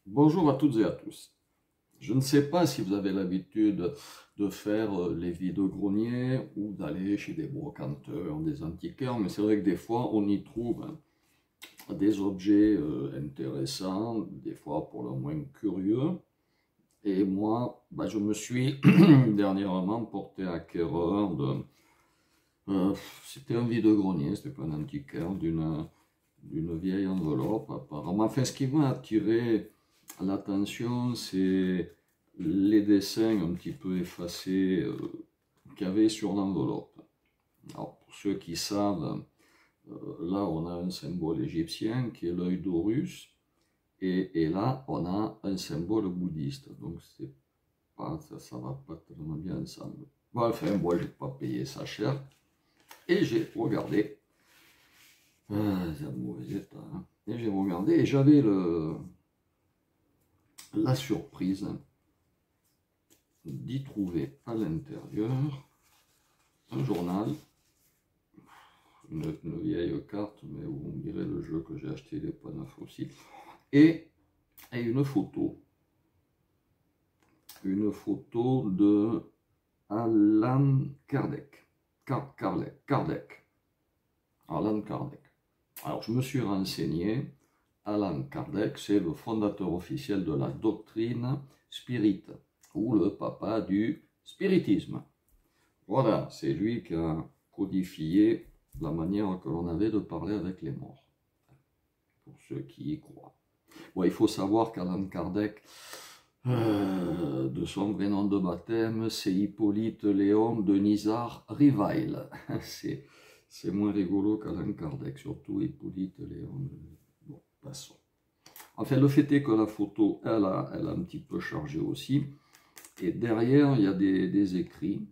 Bonjour à toutes et à tous. Je ne sais pas si vous avez l'habitude de faire les vide-greniers ou d'aller chez des brocanteurs, des antiquaires, mais c'est vrai que des fois on y trouve des objets intéressants, des fois pour le moins curieux. Et moi, je me suis dernièrement porté acquéreur de... c'était un vide-grenier, c'était pas un antiquaire, d'une vieille enveloppe apparemment. Enfin, ce qui m'a attiré l'attention, c'est les dessins un petit peu effacés qu'il y avait sur l'enveloppe. Alors, pour ceux qui savent, là, on a un symbole égyptien qui est l'œil d'Horus, et là, on a un symbole bouddhiste. Donc, c'est pas, ça va pas tellement bien ensemble. Bon, enfin, moi, j'ai pas payé ça cher, et j'ai regardé. C'est un mauvais état, hein. Et j'ai regardé, et j'avais la surprise d'y trouver à l'intérieur un journal, une vieille carte, mais où on dirait le jeu que j'ai acheté, il n'est pas neuf aussi, et une photo de Alan Kardec. Alan Kardec. Alors je me suis renseigné. Alan Kardec, c'est le fondateur officiel de la doctrine spirit, ou le papa du spiritisme. Voilà, c'est lui qui a codifié la manière que l'on avait de parler avec les morts, pour ceux qui y croient. Bon, il faut savoir qu'Alan Kardec, de son vrai nom de baptême, c'est Hippolyte Léon Denisard Rivail. C'est moins rigolo qu'Alan Kardec, surtout Hippolyte Léon. Bon, passons. Enfin, le fait est que la photo, elle a un petit peu chargé aussi. Et derrière, il y a des écrits.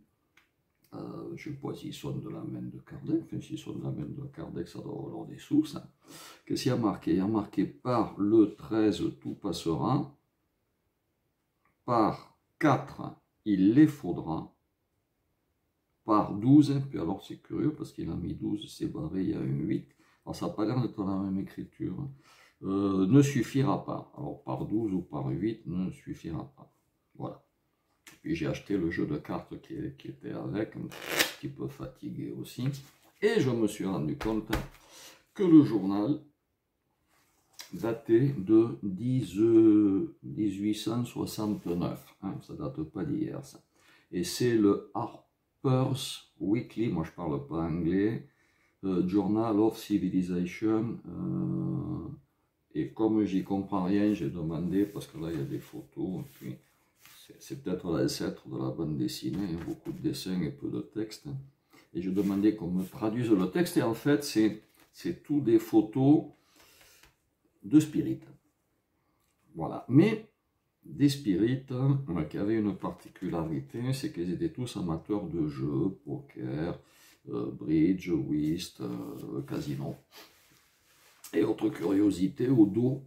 Je ne sais pas s'ils sont de la main de Kardec. Enfin, s'ils sont de la main de Kardec, ça doit avoir des sources. Qu'est-ce qu'il y a marqué? Il y a marqué par le 13, tout passera. Par 4, il les faudra. Par 12, puis alors c'est curieux parce qu'il a mis 12, c'est barré, il y a un 8. Alors ça n'a pas l'air d'être la même écriture. Ne suffira pas. Alors par 12 ou par 8 ne suffira pas. Voilà. Puis j'ai acheté le jeu de cartes qui était avec, un petit peu fatigué aussi. Et je me suis rendu compte que le journal datait de 1869. Hein, ça date pas d'hier, ça. Et c'est le Harper's Weekly, moi je parle pas anglais, Journal of Civilization. Et comme j'y comprends rien, j'ai demandé, parce que là il y a des photos, puis c'est peut-être l'ancêtre de la bande dessinée, il y a beaucoup de dessins et peu de texte. Et j'ai demandé qu'on me traduise le texte, et en fait c'est tout des photos de spirites. Voilà. Mais des spirites qui avaient une particularité, c'est qu'ils étaient tous amateurs de jeux, poker, bridge, whist, casino. Et autre curiosité, au dos,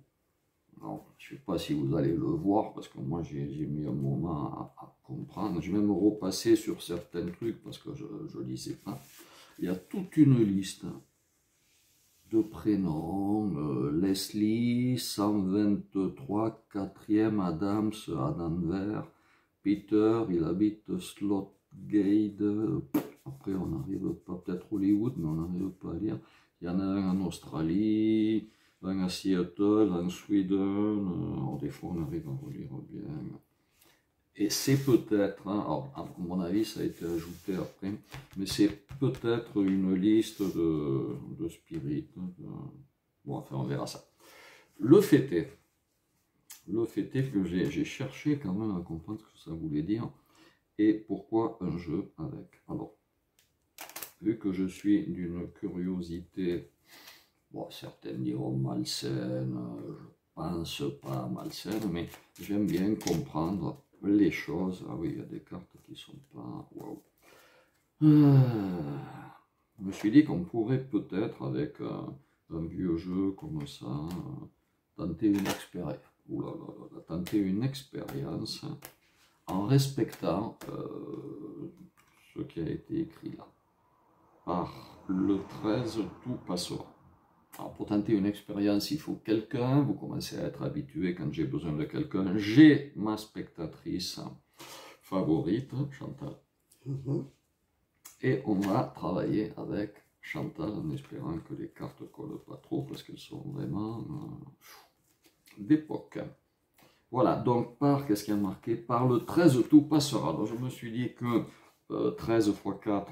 alors, je ne sais pas si vous allez le voir, parce que moi j'ai mis un moment à comprendre. Je vais même repasser sur certains trucs, parce que je ne lisais pas. Il y a toute une liste de prénoms, Leslie, 123, 4e, Adams, à Denver, Peter, il habite Slotgate, après on n'arrive pas, peut-être Hollywood, mais on n'arrive pas à lire. Il y en a un en Australie, un à Seattle, un en Sweden, des fois on arrive à relire bien. Et c'est peut-être, hein, alors, à mon avis ça a été ajouté après, mais c'est peut-être une liste de spirites. Bon, enfin on verra ça. Le fait est que j'ai cherché quand même à comprendre ce que ça voulait dire et pourquoi un jeu avec. Alors, vu que je suis d'une curiosité, bon, certains diront malsaine, je pense pas malsaine, mais j'aime bien comprendre les choses. Ah oui, il y a des cartes qui sont pas... Wow. Je me suis dit qu'on pourrait peut-être, avec un vieux jeu comme ça, tenter une expérience. Tenter une expérience en respectant ce qui a été écrit là. Par le 13, tout passera. Alors, pour tenter une expérience, il faut quelqu'un. Vous commencez à être habitué quand j'ai besoin de quelqu'un. J'ai ma spectatrice favorite, Chantal. Et on va travailler avec Chantal en espérant que les cartes ne collent pas trop parce qu'elles sont vraiment d'époque. Voilà, donc qu'est-ce qu'il y a marqué? Par le 13, tout passera. Donc je me suis dit que 13 x 4,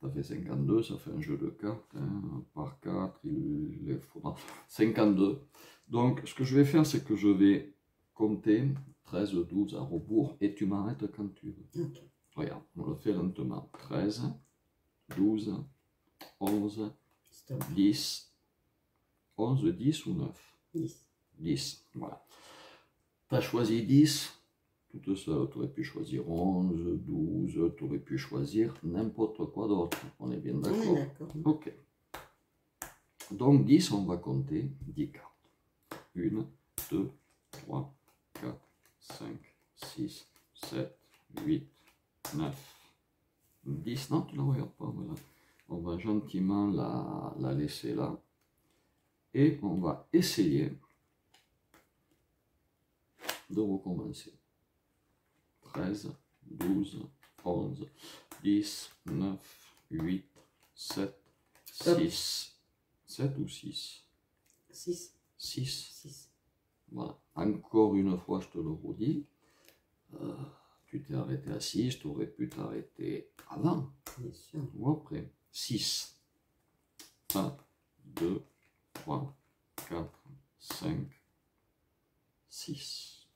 ça fait 52, ça fait un jeu de cartes. Hein. Par 4, il faudra 52. Donc ce que je vais faire, c'est que je vais compter 13, 12 à rebours et tu m'arrêtes quand tu veux. Okay. Regarde, on le fait lentement. 13, 12, 11, Stop. 10, 11, 10 ou 9? 10. 10, voilà. Tu as choisi 10, toute seule, tu aurais pu choisir 11, 12, tu aurais pu choisir n'importe quoi d'autre. On est bien d'accord? On est d'accord. Ok. Donc 10, on va compter 10 cartes. 1, 2, 3, 4, 5, 6, 7, 8, 9, 10. Non, tu ne la regardes pas, voilà. On va gentiment la laisser là. Et on va essayer de recommencer. 13, 12, 11, 10, 9, 8, 7, 6. 7 ou 6? 6. 6. 6. Voilà. Encore une fois, je te le redis. Tu t'es arrêté à 6, tu aurais pu t'arrêter avant. Bien sûr. Ou après. 6. 1, 2, 3, 4, 5, 6.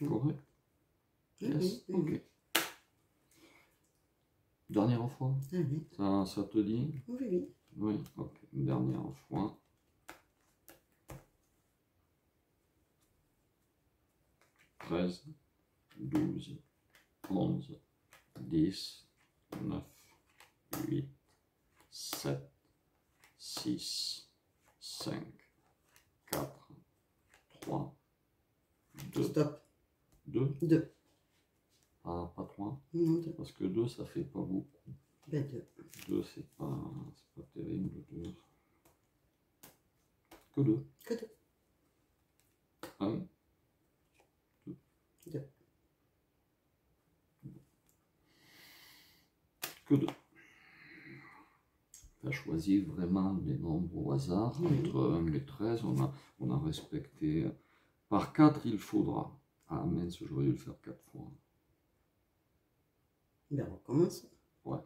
Correct? Yes. Ok. Dernière fois? Ça te dit? Oui, oui. Oui, ok. Dernière fois. 13, 12, 11, 10, 9, 8, 7, 6, 5, 4, 3, 2. Stop. 2? 2. Ah, pas 3? Non, 2. Parce que 2, ça fait pas beaucoup. Ben 2. 2, c'est pas terrible. 2. Que 2. Que 2. 1. 2. Que 2. Tu as choisi vraiment des nombres au hasard. Entre 1 et 13, on a respecté. Par 4, il faudra. Ah mince, j'aurais dû le faire 4 fois. Ben, on recommence. Ouais.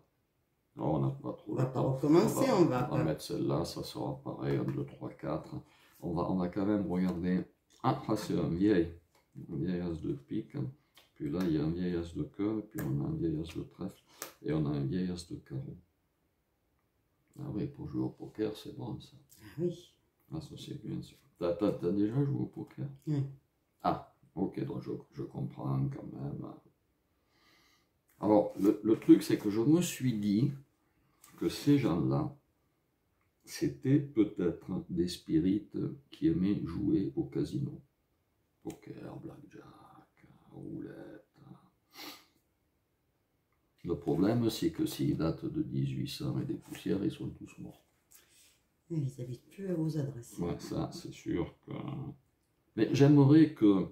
Alors, on n'a pas trop. On va pas recommencer, on va pas. mettre celle-là, ça sera pareil. 1, 2, 3, 4. On va quand même regarder. Ah, c'est un vieil as de pique. Puis là, il y a un vieil as de cœur. Puis on a un vieil as de trèfle. Et on a un vieil as de carreau. Ah oui, pour jouer au poker, c'est bon ça. Ah oui. Ah, ça c'est bien sûr. T'as déjà joué au poker? Oui. Ah, ok, donc je comprends quand même. Alors, le truc, c'est que je me suis dit que ces gens-là, c'était peut-être des spirites qui aimaient jouer au casino. Poker, blackjack, roulette. Le problème, c'est que s'ils datent de 1800 et des poussières, ils sont tous morts. Ils n'habitent plus à vos adresses. Ouais, ça, c'est sûr que... Mais j'aimerais que,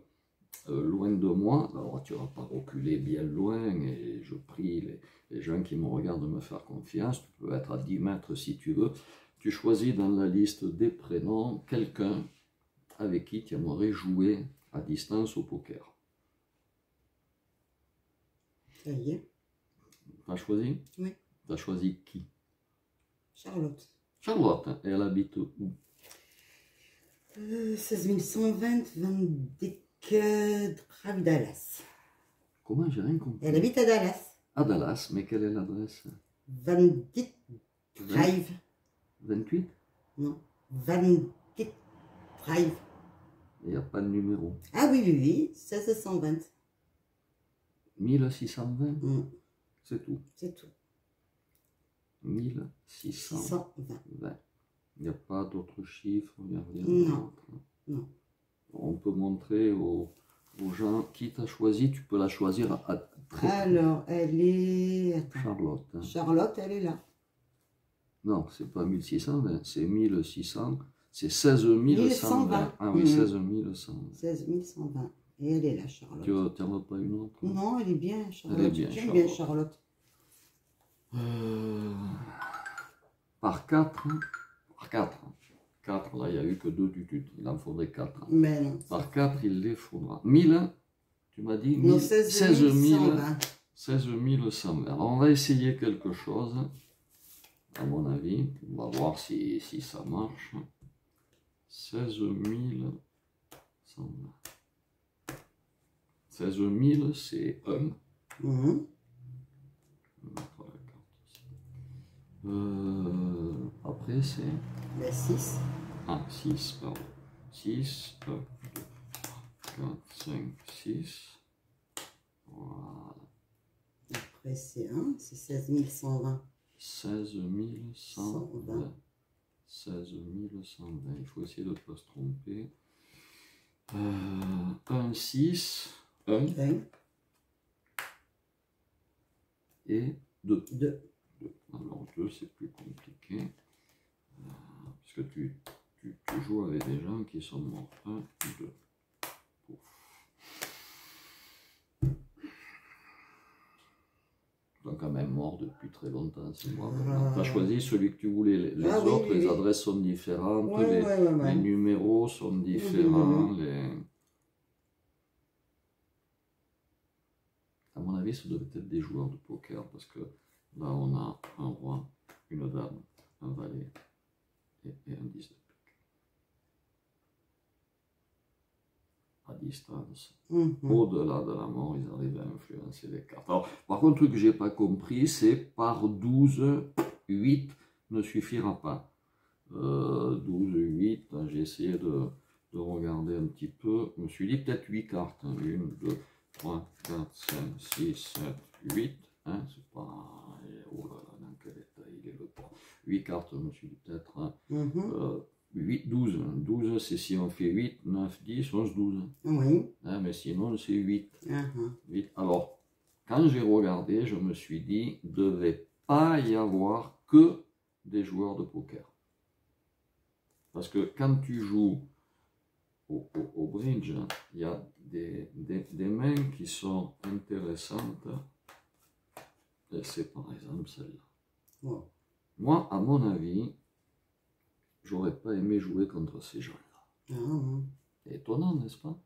loin de moi, alors tu ne vas pas reculer bien loin, et je prie les gens qui me regardent de me faire confiance, tu peux être à 10 mètres si tu veux, tu choisis dans la liste des prénoms quelqu'un avec qui tu aimerais jouer à distance au poker. Ça y est. Tu as choisi? Oui. Tu as choisi qui? Charlotte. Charlotte, et elle habite où? 16120 Van Dyck Drive, Dallas. Comment? J'ai rien compris. Elle habite à Dallas. À Dallas, mais quelle est l'adresse? Van Dyck Drive. 28? Non. Van Dyck Drive. Il n'y a pas de numéro. Ah oui, oui, oui. 1620. 1620? C'est tout. C'est tout. 1620. Il n'y a pas d'autres chiffres, il n'y a rien d'autre. Non. On peut montrer aux gens qui t'a choisi, tu peux la choisir à très Alors, elle est... Attends. Charlotte. Charlotte, elle est là. Non, c'est pas 1620, c'est 1600, c'est 16 120. Ah oui, 16 120. 16 120. Et elle est là, Charlotte. Tu n'en as pas une autre? Non, elle est bien, Charlotte. Elle est bien, J'aime bien Charlotte. Par 4, par 4. 4, là, il n'y a eu que 2 tututes. Il en faudrait 4. Mais non. Par 4, il les faudra. 1000, tu m'as dit Non, 16 120. 120. Alors, on va essayer quelque chose, à mon avis. On va voir si ça marche. 16 120. 16 000, c'est 1. Mhm. Après, c'est... Ben, 6. Ah, 6, pardon. 6, 1, 2, 3, 4, 5, 6. Voilà. Après, c'est 1, c'est 16 120. 16 120. 16 120. Il faut essayer de ne pas se tromper. 1, 6, 1. Et 2. 2. Alors 2, c'est plus compliqué. Parce que tu joues avec des gens qui sont morts. 1, 2. Pouf. Ils sont quand même morts depuis très longtemps. Tu as choisi celui que tu voulais. Les autres, oui, les adresses sont différentes. Les numéros sont différents. À mon avis, ça doit être des joueurs de poker. Parce que là, on a un roi, une dame, un valet et un 10 de pique. À distance, au-delà de la mort, ils arrivent à influencer les cartes. Alors, par contre, le truc que je n'ai pas compris, c'est par 12, 8 ne suffira pas. 12, 8, j'ai essayé de regarder un petit peu. Je me suis dit peut-être 8 cartes. 1, 2, 3, 4, 5, 6, 7, 8. Hein, c'est pas... Oh là là, dans quel état il est le temps. 8 cartes, je me suis dit peut-être... 8, 12. 12, c'est si on fait 8, 9, 10, 11, 12. Oui. Hein, mais sinon, c'est 8. 8. Alors, quand j'ai regardé, je me suis dit, il ne devait pas y avoir que des joueurs de poker. Parce que quand tu joues au bridge, il y a des mains qui sont intéressantes. Et c'est par exemple celle-là. Wow. Moi, à mon avis, j'aurais pas aimé jouer contre ces gens-là. Ah, Étonnant, n'est-ce pas?